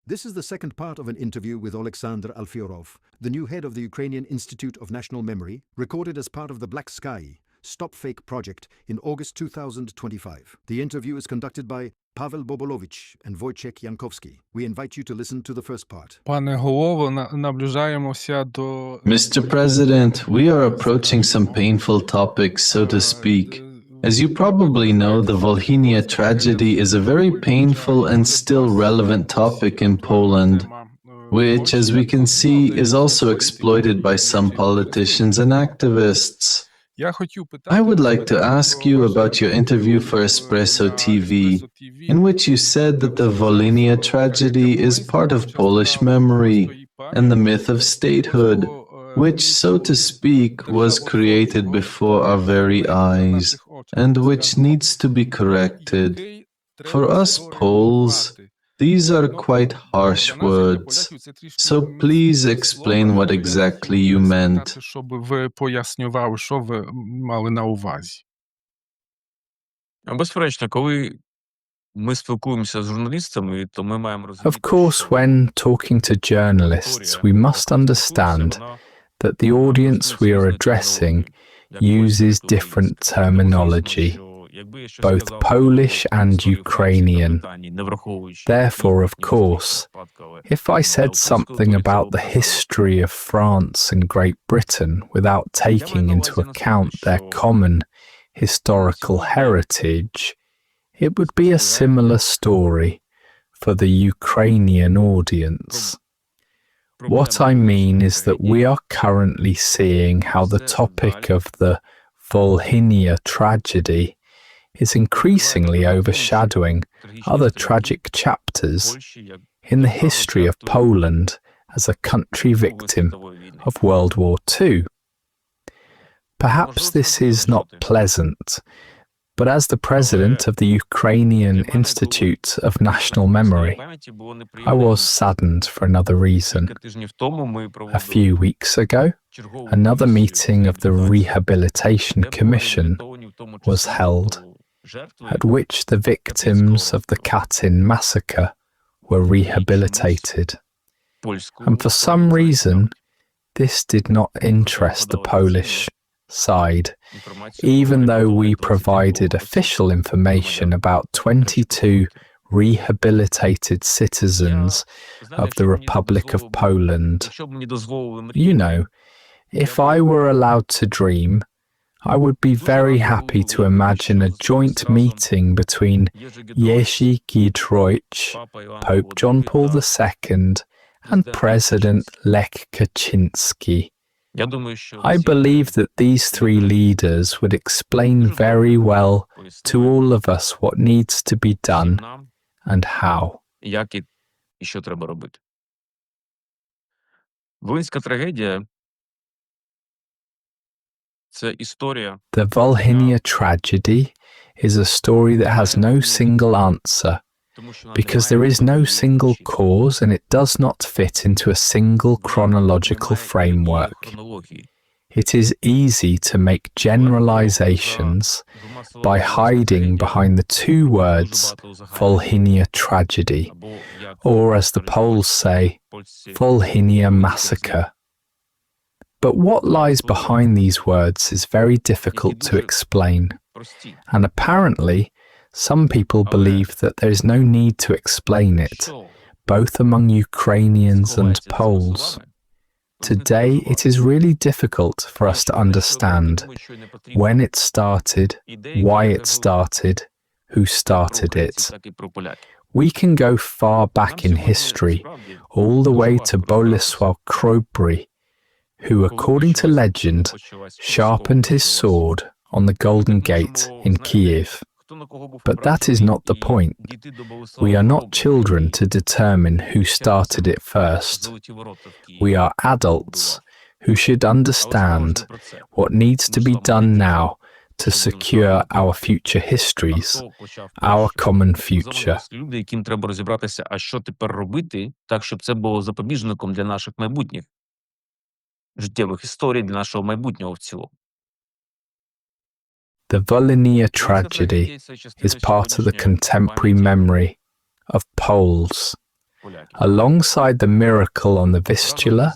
This is the second part of an interview with Oleksandr Alfiorov, the new head of the Ukrainian Institute of National Memory, recorded as part of the Black Sky Stop Fake project in August 2025. The interview is conducted by Pavel Bobolovich and Wojciech Jankowski. We invite you to listen to the first part. Пане голово, наближаємося до... Mr. President, we are approaching some painful topics, so to speak. As you probably know, the Volhynia tragedy is a very painful and still relevant topic in Poland, which, as we can see, is also exploited by some politicians and activists. I would like to ask you about your interview for Espresso TV, in which you said that the Volhynia tragedy is part of Polish memory and the myth of statehood, which, so to speak, was created before our very eyes, and which needs to be corrected. For us Poles, these are quite harsh words, so please explain what exactly you meant. Безперечно, коли ми спілкуємося з журналістами, то ми маємо розуміти, Of course, when talking to journalists, we must understand that the audience we are addressing uses different terminology, both Polish and Ukrainian. Therefore, of course, if I said something about the history of France and Great Britain without taking into account their common historical heritage, it would be a similar story for the Ukrainian audience. What I mean is that we are currently seeing how the topic of the Volhynia tragedy is increasingly overshadowing other tragic chapters in the history of Poland as a country victim of World War II. Perhaps this is not pleasant, but as the president of the Ukrainian Institute of National Memory, I was saddened for another reason. A few weeks ago, another meeting of the Rehabilitation Commission was held, at which the victims of the Katyn massacre were rehabilitated. And for some reason, this did not interest the Polish side, even though we provided official information about 22 rehabilitated citizens of the Republic of Poland. You know, if I were allowed to dream, I would be very happy to imagine a joint meeting between Jerzy Giedroyc, Pope John Paul II, and President Lech Kaczynski. I believe that these three leaders would explain very well to all of us what needs to be done and how. Волинська трагедія – це історія. The Volhynia tragedy is a story that has no single answer, because there is no single cause and it does not fit into a single chronological framework. It is easy to make generalizations by hiding behind the two words Volhynia tragedy, or as the Poles say, Volhynia massacre. But what lies behind these words is very difficult to explain, and apparently some people believe that there is no need to explain it, both among Ukrainians and Poles. Today, it is really difficult for us to understand when it started, why it started, who started it. We can go far back in history, all the way to Bolesław Chrobry, who, according to legend, sharpened his sword on the Golden Gate in Kiev. But that is not the point. We are not children to determine who started it first. We are adults who should understand what needs to be done now to secure our future histories, our common future. Люди, яким треба розібратися, а що тепер робити, так, щоб це було запобіжником для наших майбутніх життєвих історій, для нашого майбутнього в цілому. The Volhynia tragedy is part of the contemporary memory of Poles, alongside the miracle on the Vistula,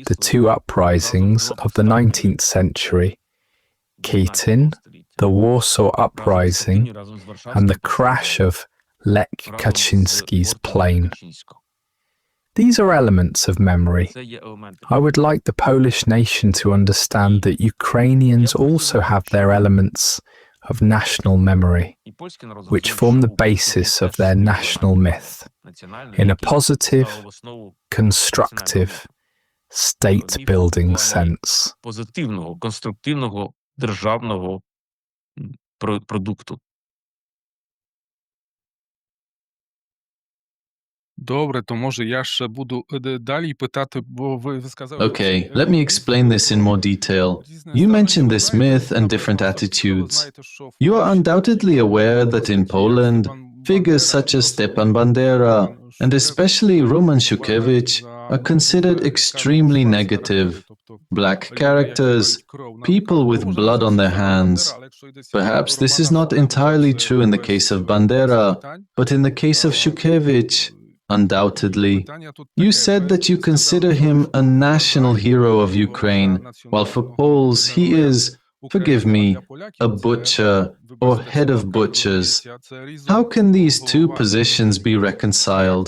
the two uprisings of the 19th century, Katyn, the Warsaw Uprising, and the crash of Lech Kaczynski's plane. These are elements of memory. I would like the Polish nation to understand that Ukrainians also have their elements of national memory, which form the basis of their national myth, in a positive, constructive, state-building sense. Позитивного, конструктивного державного продукту. Добре, то може я ще буду далі питати, бо ви сказали... Okay, let me explain this in more detail. You mentioned this myth and different attitudes. You are undoubtedly aware that in Poland, figures such as Stepan Bandera and especially Roman Siukiewicz are considered extremely negative. Black characters, people with blood on their hands. Perhaps this is not entirely true in the case of Bandera, but in the case of Siukiewicz, undoubtedly. You said that you consider him a national hero of Ukraine, while for Poles he is, forgive me, a butcher or head of butchers. How can these two positions be reconciled?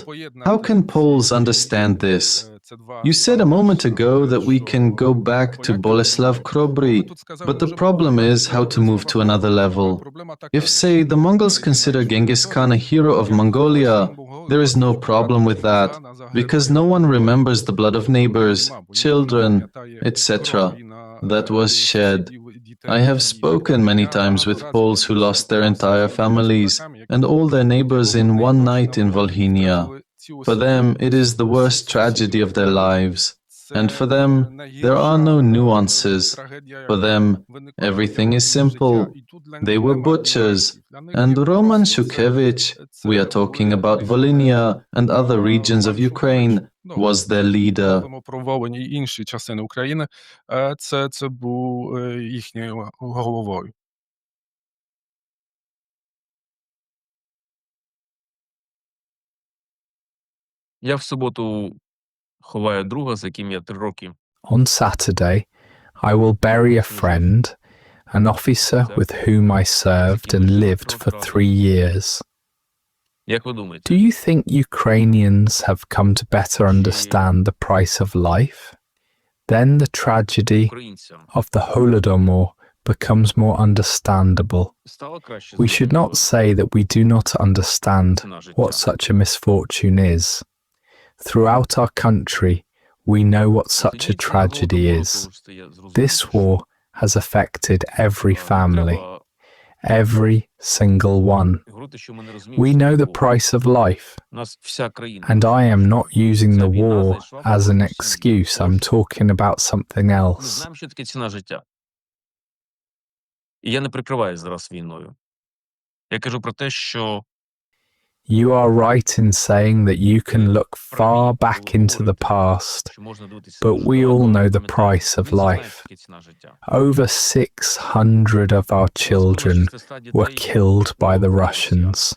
How can Poles understand this? You said a moment ago that we can go back to Boleslav Chrobry, but the problem is how to move to another level. If, say, the Mongols consider Genghis Khan a hero of Mongolia, there is no problem with that, because no one remembers the blood of neighbors, children, etc. that was shed. I have spoken many times with Poles who lost their entire families and all their neighbors in one night in Volhynia. For them, it is the worst tragedy of their lives. And for them, there are no nuances. For them, everything is simple. They were butchers. And Roman Siukiewicz, we are talking about Volhynia and other regions of Ukraine, was their leader. Інші частини України, це був їхньою головою. Я в суботу ховаю друга, з яким я 3 роки. On Saturday, I will bury a friend, an officer with whom I served and lived for 3 years. Як ви думаєте? Do you think Ukrainians have come to better understand the price of life? Then the tragedy Українцям of the Holodomor becomes more understandable. стало краще? We should not say that we do not understand what such a misfortune is. Throughout our country, we know what such a tragedy is. This war has affected every family, every single one. We know the price of life, and I am not using the war as an excuse. I'm talking about something Ми else. знаємо, що таке ціна життя. І я не прикриваюсь зараз війною. Я кажу про те, що You are right in saying that you can look far back into the past, but we all know the price of life. Over 600 of our children were killed by the Russians,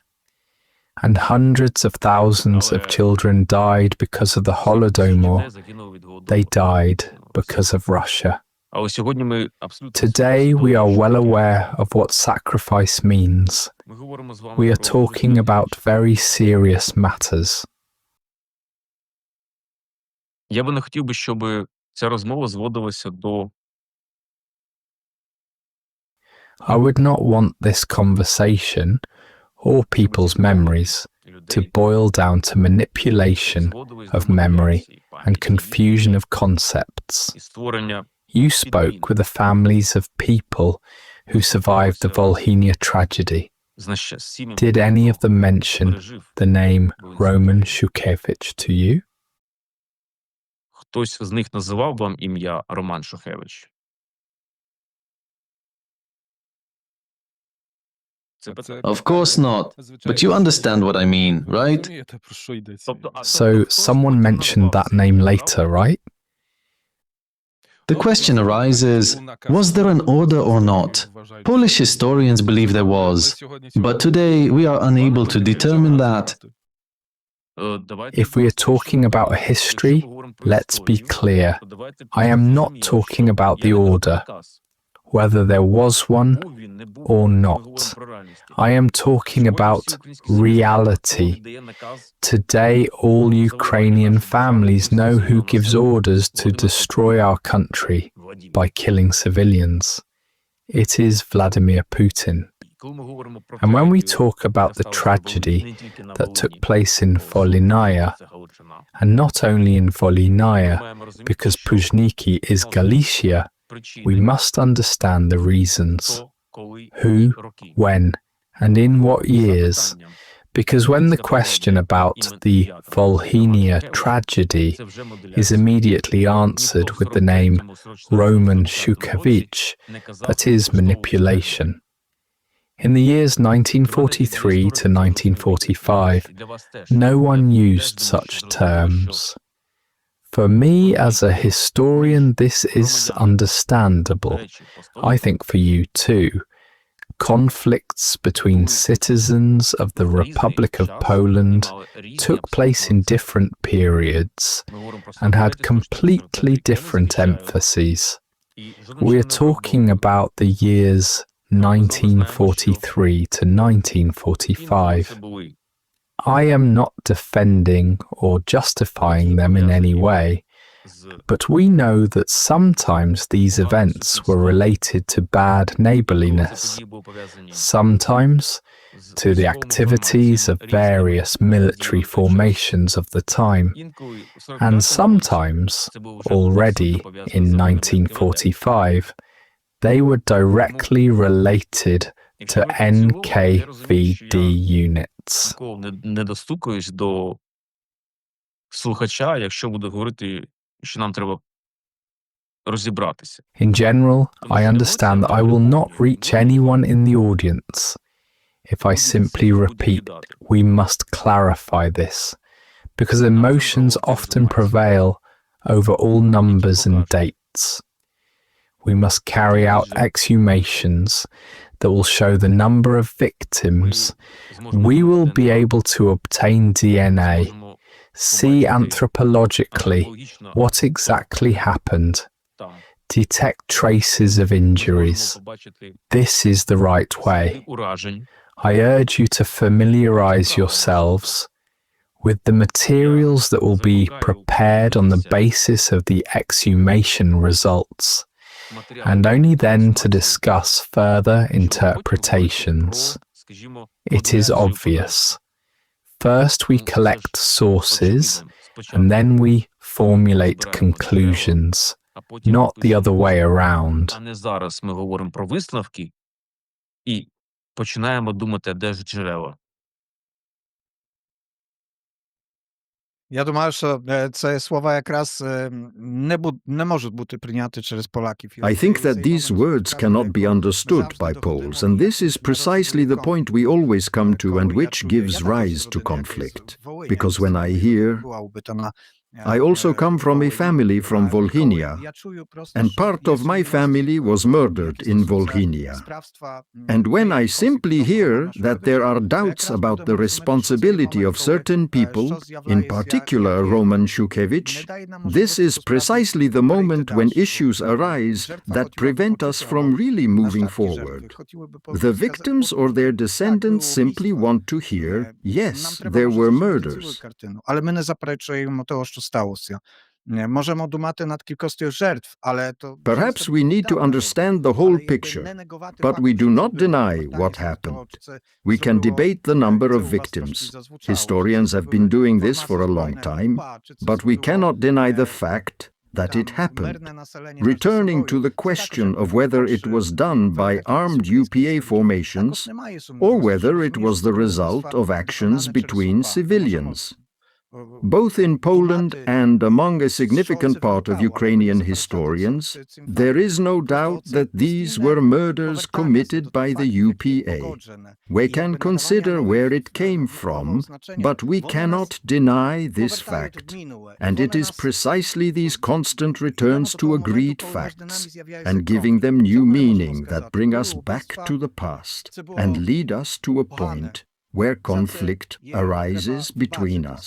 and hundreds of thousands of children died because of the Holodomor. They died because of Russia. Today we are well aware of what sacrifice means. We are talking about very serious matters. Я би не хотів би, щоб ця розмова зводилася до I would not want this conversation, or people's memories, to boil down to manipulation of memory and confusion of concepts. і створення You spoke with the families of people who survived the Volhynia tragedy. сім'ями, Did any of them mention пережив. the name Roman Siukiewicz to you? Хтось з них називав вам ім'я Роман Шухевич? Це питання. Of course not. But you understand what I mean, right? Розумієте, про що йдеться? So someone mentioned that name later, right? The question arises, was there an order or not? Polish historians believe there was, but today we are unable to determine that. If we are talking about a history, let's be clear. I am not talking about the order, whether there was one or not. I am talking about reality. Today, all Ukrainian families know who gives orders to destroy our country by killing civilians. It is Vladimir Putin. And when we talk about the tragedy that took place in Volhynia, and not only in Volhynia, because Pużniki is Galicia, we must understand the reasons. Who, when, and in what years. Because when the question about the Volhynia tragedy is immediately answered with the name Roman Sienkiewicz, that is manipulation. In the years 1943 to 1945, no one used such terms. For me, as a historian, this is understandable. I think for you too. Conflicts between citizens of the Republic of Poland took place in different periods and had completely different emphases. We are talking about the years 1943 to 1945. I am not defending or justifying them in any way, but we know that sometimes these events were related to bad neighborliness, sometimes to the activities of various military formations of the time, and sometimes, already in 1945, they were directly related to NKVD units. Не достукаюсь до слухача, якщо буду говорити, що нам треба розібратися. In general, I understand that I will not reach anyone in the audience if I simply repeat, we must clarify this, because emotions often prevail over all numbers and dates. We must carry out exhumations that will show the number of victims. We will be able to obtain DNA, see anthropologically what exactly happened, detect traces of injuries. This is the right way. I urge you to familiarize yourselves with the materials that will be prepared on the basis of the exhumation results, and only then to discuss further interpretations. It is obvious. First we collect sources, and then we formulate conclusions, not the other way around. А не зараз ми говоримо про висновки і починаємо думати, де ж джерела. Я думаю, що це слова якраз не можуть бути прийняті через поляків. I think that these words cannot be understood by Poles, and this is precisely the point we always come to and which gives rise to conflict. Because when I hear, I also come from a family from Volhynia, and part of my family was murdered in Volhynia. And when I simply hear that there are doubts about the responsibility of certain people, in particular Roman Sienkiewicz, this is precisely the moment when issues arise that prevent us from really moving forward. The victims or their descendants simply want to hear, yes, there were murders. Але ми не заперечуємо того, що сталося. Можемо думати над кількістю жертв, але то Perhaps we need to understand the whole picture, but we do not deny what happened. We can debate the number of victims. Historians have been doing this for a long time, but we cannot deny the fact that it happened. Returning to the question of whether it was done by armed UPA formations or whether it was the result of actions between civilians. Both in Poland and among a significant part of Ukrainian historians, there is no doubt that these were murders committed by the UPA. We can consider where it came from, but we cannot deny this fact. And it is precisely these constant returns to agreed facts and giving them new meaning that bring us back to the past and lead us to a point where conflict arises between us.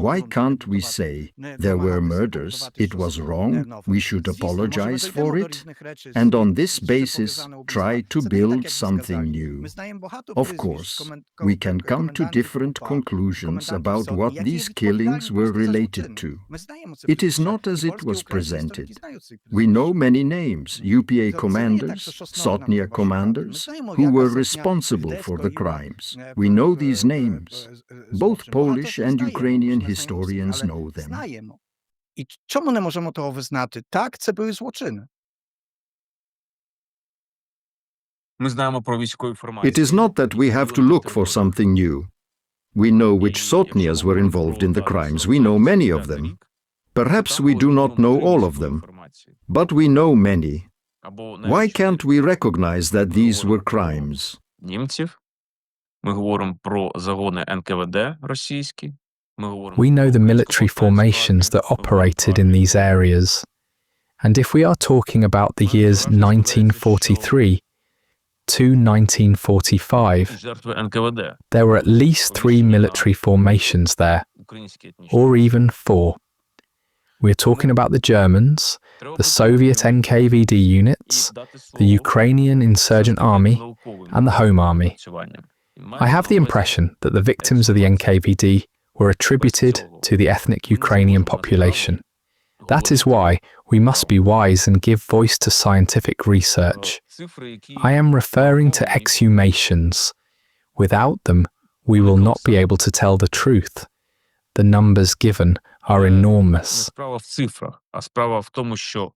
Why can't we say there were murders, it was wrong, we should apologize for it, and on this basis try to build something new? Of course, we can come to different conclusions about what these killings were related to. It is not as it was presented. We know many names, UPA commanders, Sotnia commanders, who were responsible for the crimes. We know these names. Both Polish and Ukrainian historians know them. I чому не можемо того визнати? Так, це були злочини. Ми знаємо про військову It інформацію. is not that we have to look for something new. We know which Sotnias were involved in the crimes. We know many of them. Perhaps we do not know all of them, but we know many. Why can't we recognize that these were crimes? Німців. Ми говоримо про загони НКВД російські. We know the military formations that operated in these areas. And if we are talking about the years 1943 to 1945, Жертви НКВД. there were at least 3 military formations there, Українські етнічні. or even 4. We're talking about the Germans, the Soviet NKVD units, the Ukrainian Insurgent Army, and the Home Army. I have the impression that the victims of the NKVD were attributed to the ethnic Ukrainian population. That is why we must be wise and give voice to scientific research. I am referring to exhumations. Without them, we will not be able to tell the truth. The numbers given are enormous. Справа в цифрах, а справа в тому, що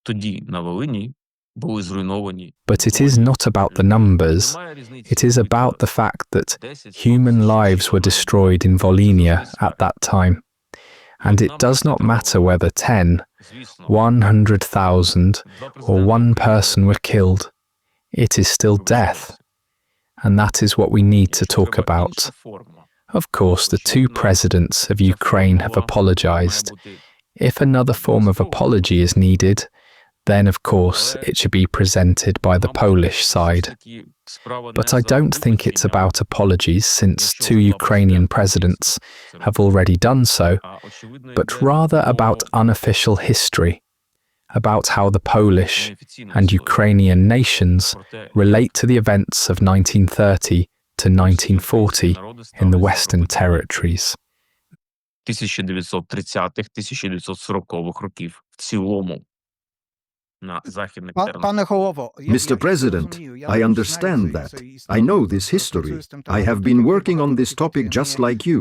тоді на Волині були зруйновані. But it is not about the numbers. It is about the fact that human lives were destroyed in Volhynia at that time. And it does not matter whether 10, 100,000 or 1 person were killed. It is still death. And that is what we need to talk about. Of course, the 2 presidents of Ukraine have apologized. If another form of apology is needed, then of course it should be presented by the Polish side. But I don't think it's about apologies since 2 Ukrainian presidents have already done so, but rather about unofficial history, about how the Polish and Ukrainian nations relate to the events of 1930 to 1940 in the Western territories. 1930-х, 1940-х років в цілому. Mr. President, I understand that. I know this history. I have been working on this topic just like you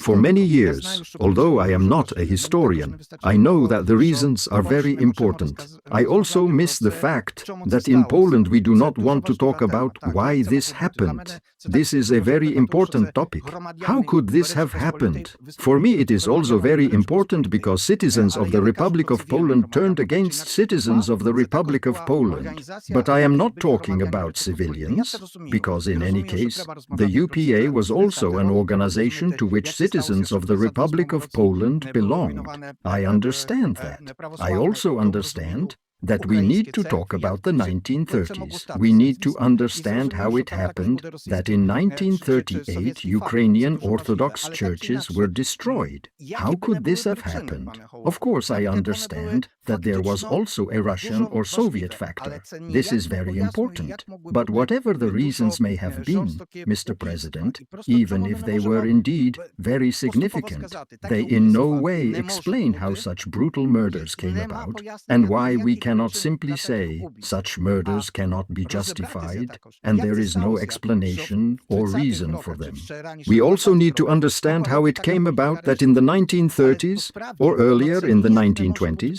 for many years. Although I am not a historian, I know that the reasons are very important. I also miss the fact that in Poland we do not want to talk about why this happened. This is a very important topic. How could this have happened? For me it is also very important because citizens of the Republic of Poland turned against citizens of the Republic of Poland. But I am not talking about civilians, because in any case, the UPA was also an organization to which citizens of the Republic of Poland belonged. I understand that. I also understand that we need to talk about the 1930s. We need to understand how it happened that in 1938 Ukrainian Orthodox churches were destroyed. How could this have happened? Of course, I understand that there was also a Russian or Soviet factor. This is very important. But whatever the reasons may have been, Mr. President, even if they were indeed very significant, they in no way explain how such brutal murders came about and why we cannot simply say such murders cannot be justified and there is no explanation or reason for them. We also need to understand how it came about that in the 1930s or earlier in the 1920s,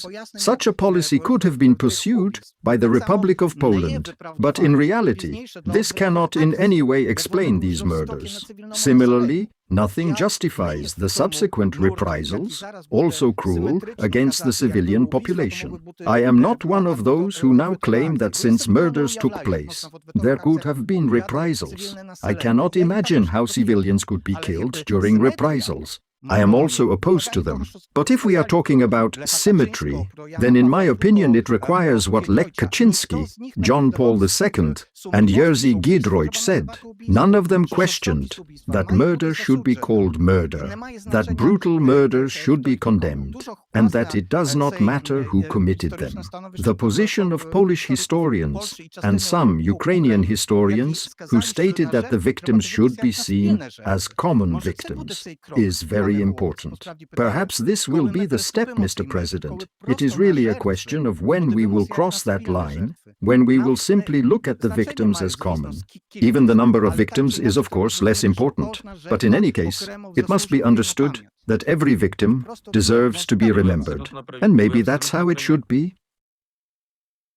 such a policy could have been pursued by the Republic of Poland, but in reality, this cannot in any way explain these murders. Similarly, nothing justifies the subsequent reprisals, also cruel, against the civilian population. I am not one of those who now claim that since murders took place, there could have been reprisals. I cannot imagine how civilians could be killed during reprisals. I am also opposed to them. But if we are talking about symmetry, then in my opinion it requires what Lech Kaczynski, John Paul II, and Jerzy Giedroyc said. None of them questioned that murder should be called murder, that brutal murders should be condemned, and that it does not matter who committed them. The position of Polish historians and some Ukrainian historians who stated that the victims should be seen as common victims is very important. Perhaps this will be the step, Mr. President. It is really a question of when we will cross that line, when we will simply look at the victims as common. Even the number of victims is of course less important, but in any case, it must be understood that every victim deserves to be remembered. And maybe that's how it should be.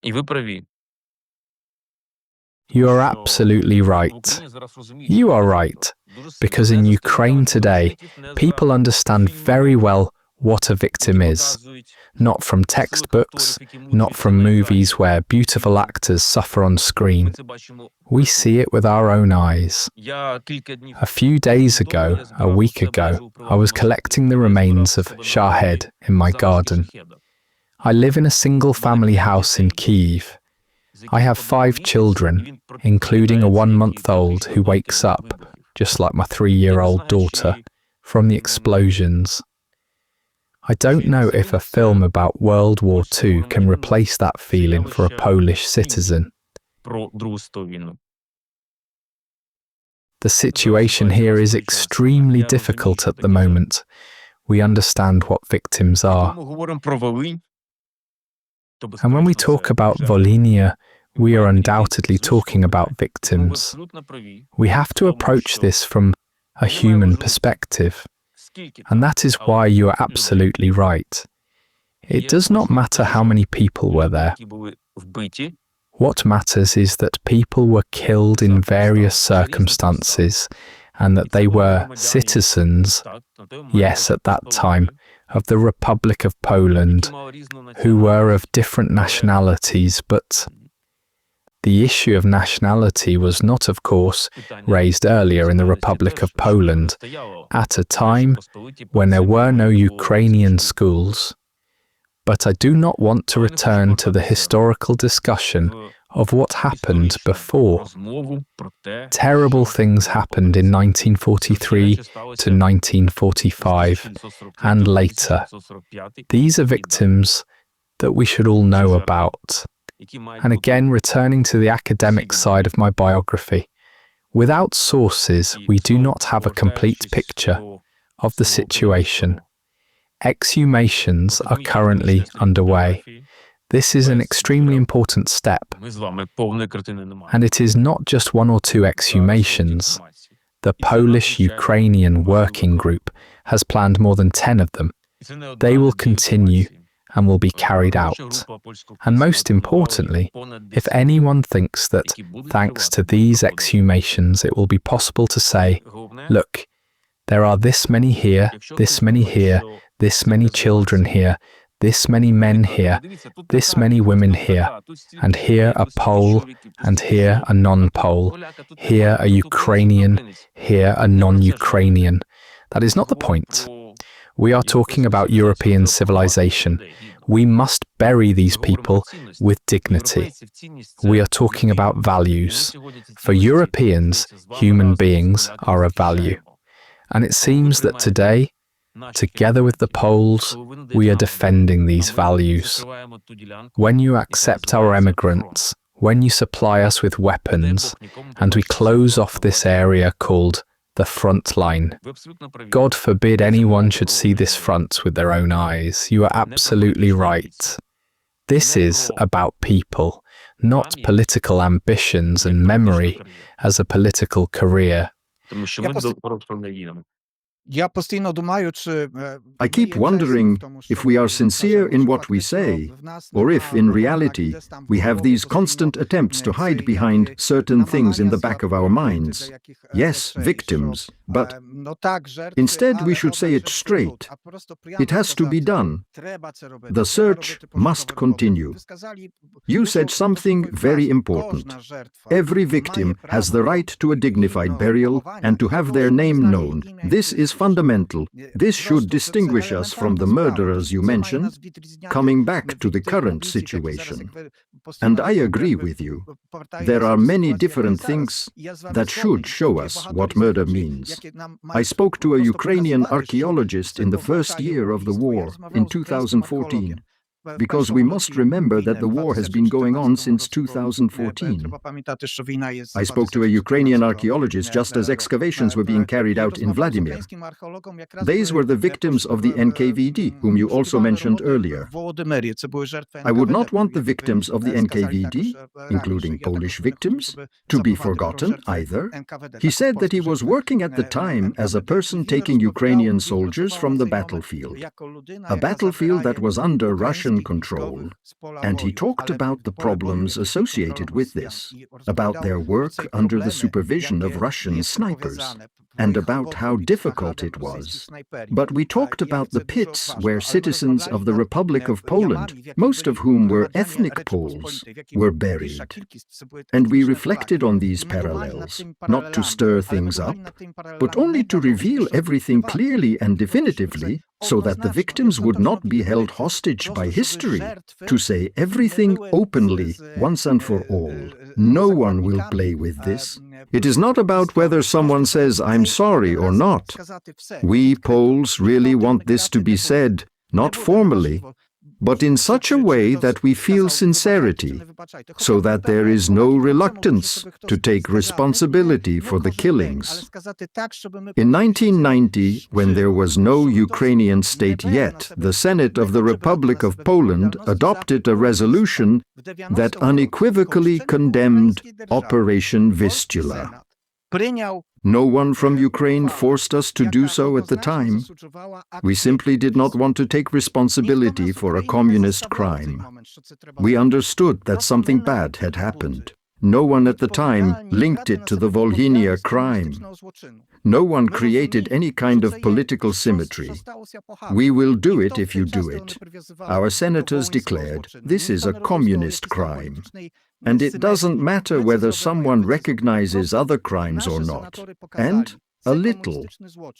І ви праві. You are absolutely right. You are right, because in Ukraine today, people understand very well what a victim is. Not from textbooks, not from movies where beautiful actors suffer on screen. We see it with our own eyes. A few days ago, a week ago, I was collecting the remains of Shahed in my garden. I live in a single-family house in Kyiv. I have 5 children, including a 1-month-old who wakes up, just like my 3-year-old daughter, from the explosions. I don't know if a film about World War II can replace that feeling for a Polish citizen. The situation here is extremely difficult at the moment. We understand what victims are. And when we talk about Volhynia, we are undoubtedly talking about victims. We have to approach this from a human perspective. And that is why you are absolutely right. It does not matter how many people were there. What matters is that people were killed in various circumstances and that they were citizens, yes, at that time, of the Republic of Poland, who were of different nationalities, but the issue of nationality was not, of course, raised earlier in the Republic of Poland, at a time when there were no Ukrainian schools. But I do not want to return to the historical discussion of what happened before. Terrible things happened in 1943 to 1945 and later. These are victims that we should all know about. And again, returning to the academic side of my biography, without sources, we do not have a complete picture of the situation. Exhumations are currently underway. This is an extremely important step. And it is not just 1 or 2 exhumations. The Polish-Ukrainian Working Group has planned more than 10 of them. They will continue and will be carried out. And most importantly, if anyone thinks that, thanks to these exhumations, it will be possible to say, look, there are this many here, this many here, this many children here, this many men here, this many women here, and here a Pole, and here a non-Pole, here a Ukrainian, here a non-Ukrainian. That is not the point. We are talking about European civilization. We must bury these people with dignity. We are talking about values. For Europeans, human beings are a value. And it seems that today, together with the Poles, we are defending these values. When you accept our emigrants, when you supply us with weapons, and we close off this area called the front line. God forbid anyone should see this front with their own eyes. You are absolutely right. This is about people, not political ambitions and memory as a political career. I keep wondering if we are sincere in what we say, or if, in reality, we have these constant attempts to hide behind certain things in the back of our minds. Yes, victims, But instead, we should say it straight. It has to be done. The search must continue. You said something very important. Every victim has the right to a dignified burial and to have their name known. This is fundamental. This should distinguish us from the murderers you mentioned, coming back to the current situation. And I agree with you. There are many different things that should show us what murder means. I spoke to a Ukrainian archaeologist in the first year of the war, in 2014. Because we must remember that the war has been going on since 2014. I spoke to a Ukrainian archaeologist just as excavations were being carried out in Vladimir. These were the victims of the NKVD, whom you also mentioned earlier. I would not want the victims of the NKVD, including Polish victims, to be forgotten either. He said that he was working at the time as a person taking Ukrainian soldiers from the battlefield, a battlefield that was under Russian control, and he talked about the problems associated with this, about their work under the supervision of Russian snipers, and about how difficult it was. But we talked about the pits where citizens of the Republic of Poland, most of whom were ethnic Poles, were buried. And we reflected on these parallels, not to stir things up, but only to reveal everything clearly and definitively, so that the victims would not be held hostage by history, to say everything openly, once and for all. No one will play with this. It is not about whether someone says, "I'm sorry" or not. We Poles really want this to be said, not formally, but in such a way that we feel sincerity, so that there is no reluctance to take responsibility for the killings. In 1990, when there was no Ukrainian state yet, the Senate of the Republic of Poland adopted a resolution that unequivocally condemned Operation Vistula. No one from Ukraine forced us to do so at the time. We simply did not want to take responsibility for a communist crime. We understood that something bad had happened. No one at the time linked it to the Volhynia crime. No one created any kind of political symmetry. We will do it if you do it. Our senators declared, this is a communist crime. And it doesn't matter whether someone recognizes other crimes or not. And a little,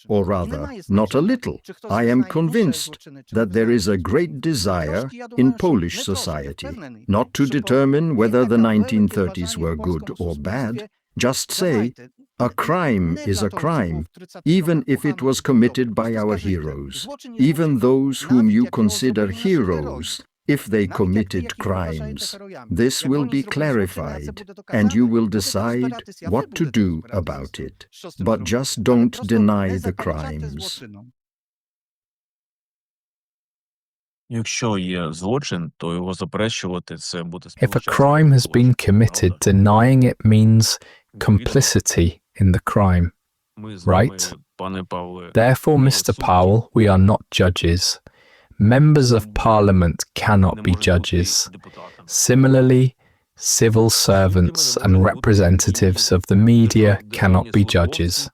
or rather, not a little, I am convinced that there is a great desire in Polish society not to determine whether the 1930s were good or bad, just say, a crime is a crime, even if it was committed by our heroes, even those whom you consider heroes, if they committed crimes. This will be clarified, and you will decide what to do about it. But just don't deny the crimes. Якщо є злочин, то його заперечувати це буде If a crime has been committed, denying it means complicity in the crime. Right? Therefore, Mr. Powell, we are not judges. Members of Parliament cannot be judges. Similarly, civil servants and representatives of the media cannot be judges.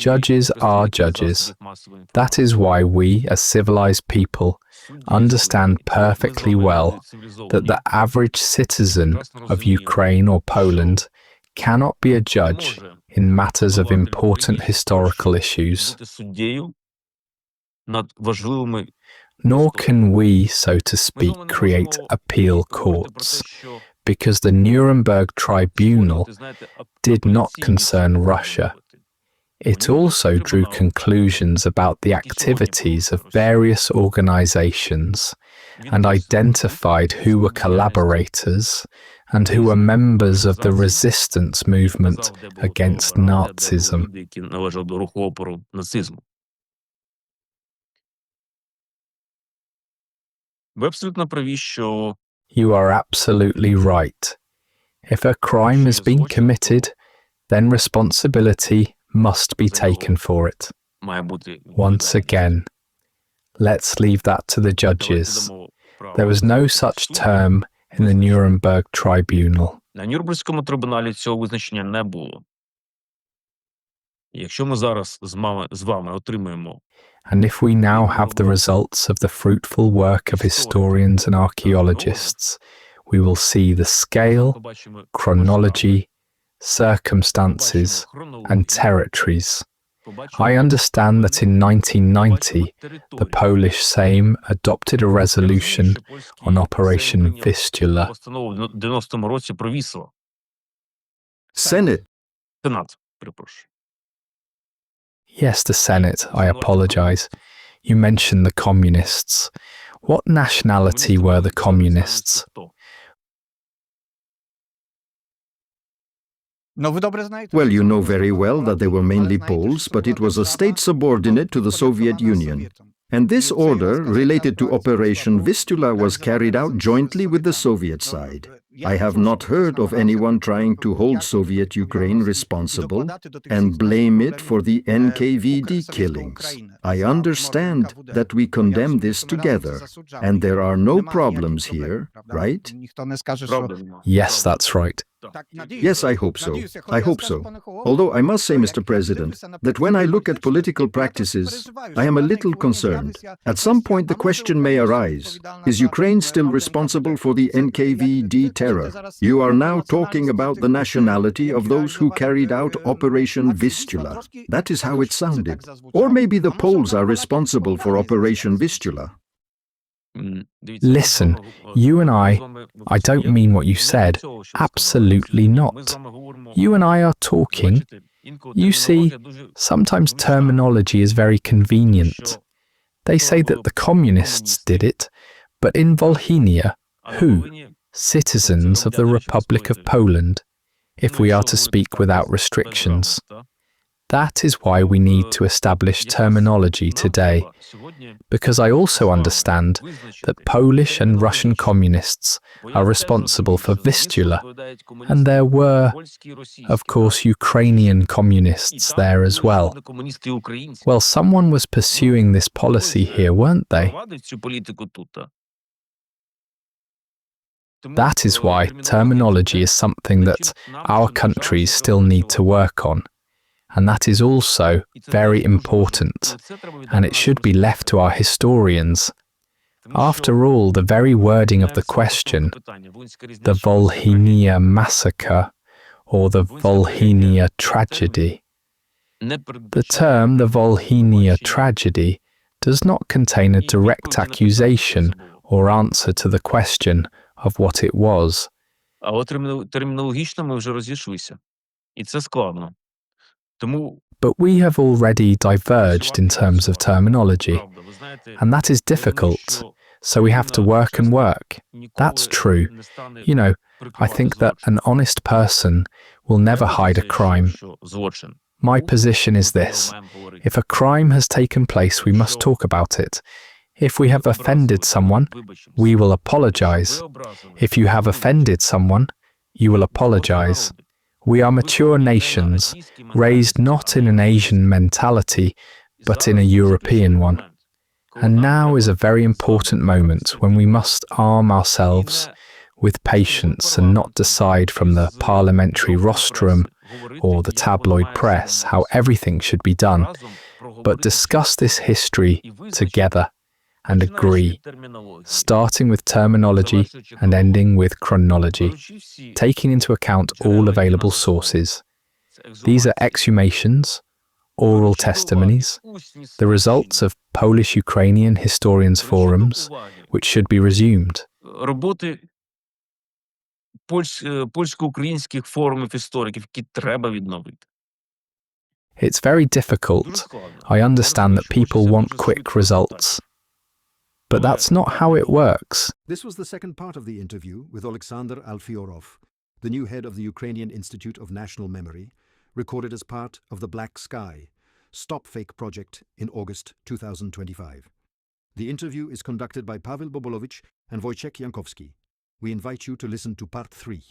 Judges are judges. That is why we, as civilized people, understand perfectly well that the average citizen of Ukraine or Poland cannot be a judge in matters of important historical issues. Nor can we, so to speak, create appeal courts, because the Nuremberg Tribunal did not concern Russia. It also drew conclusions about the activities of various organizations and identified who were collaborators and who were members of the resistance movement against Nazism. You are absolutely right. If a crime has been committed, then responsibility must be taken for it. Once again, let's leave that to the judges. There was no such term in the Nuremberg Tribunal. На Нюрнберзькому трибуналі цього визначення не було. Якщо ми зараз з вами отримаємо And if we now have the results of the fruitful work of historians and archaeologists, we will see the scale, chronology, circumstances, and territories. I understand that in 1990, the Polish Sejm adopted a resolution on Operation Vistula. Постанову в 90-му році про Вісло. Senate. Сенат, перепрошую. Yes, the Senate, I apologize. You mentioned the communists. What nationality were the communists? Ну, ви добре знаєте. Well, you know very well that they were mainly Poles, but it was a state subordinate to the Soviet Union. And this order, related to Operation Vistula, was carried out jointly with the Soviet side. I have not heard of anyone trying to hold Soviet Ukraine responsible and blame it for the NKVD killings. I understand that we condemn this together, and there are no problems here, right? Yes, that's right. Yes, I hope so. I hope so. Although I must say, Mr. President, that when I look at political practices, I am a little concerned. At some point the question may arise, is Ukraine still responsible for the NKVD terror? You are now talking about the nationality of those who carried out Operation Vistula. That is how it sounded. Or maybe the Poles are responsible for Operation Vistula. Listen, you and I don't mean what you said. Absolutely not. You and I are talking. You see, sometimes terminology is very convenient. They say that the communists did it, but in Volhynia, who? Citizens of the Republic of Poland, if we are to speak without restrictions. That is why we need to establish terminology today, because I also understand that Polish and Russian communists are responsible for Vistula, and there were, of course, Ukrainian communists there as well. Well, someone was pursuing this policy here, weren't they? That is why terminology is something that our countries still need to work on. And that is also very important, and it should be left to our historians. After all, the very wording of the question, the Volhynia massacre or the Volhynia tragedy, the term the Volhynia tragedy does not contain a direct accusation or answer to the question of what it was. А от термінологічно ми вже розійшлися. І це складно. But we have already diverged in terms of terminology, and that is difficult, so we have to work and work. That's true. You know, I think that an honest person will never hide a crime. My position is this: if a crime has taken place, we must talk about it. If we have offended someone, we will apologize. If you have offended someone, you will apologize. We are mature nations, raised not in an Asian mentality, but in a European one. And now is a very important moment when we must arm ourselves with patience and not decide from the parliamentary rostrum or the tabloid press how everything should be done, but discuss this history together and agree, starting with terminology and ending with chronology, taking into account all available sources. These are exhumations, oral testimonies, the results of Polish-Ukrainian historians' forums, which should be resumed. Роботи польсько-українських форумів істориків, які треба відновити. It's very difficult. I understand that people want quick results. But that's not how it works. This was the second part of the interview with Oleksandr Alfiorov, the new head of the Ukrainian Institute of National Memory, recorded as part of the Black Sky Stop Fake project in August 2025. The interview is conducted by Pavel Bobolovich and Wojciech Jankowski. We invite you to listen to part 3.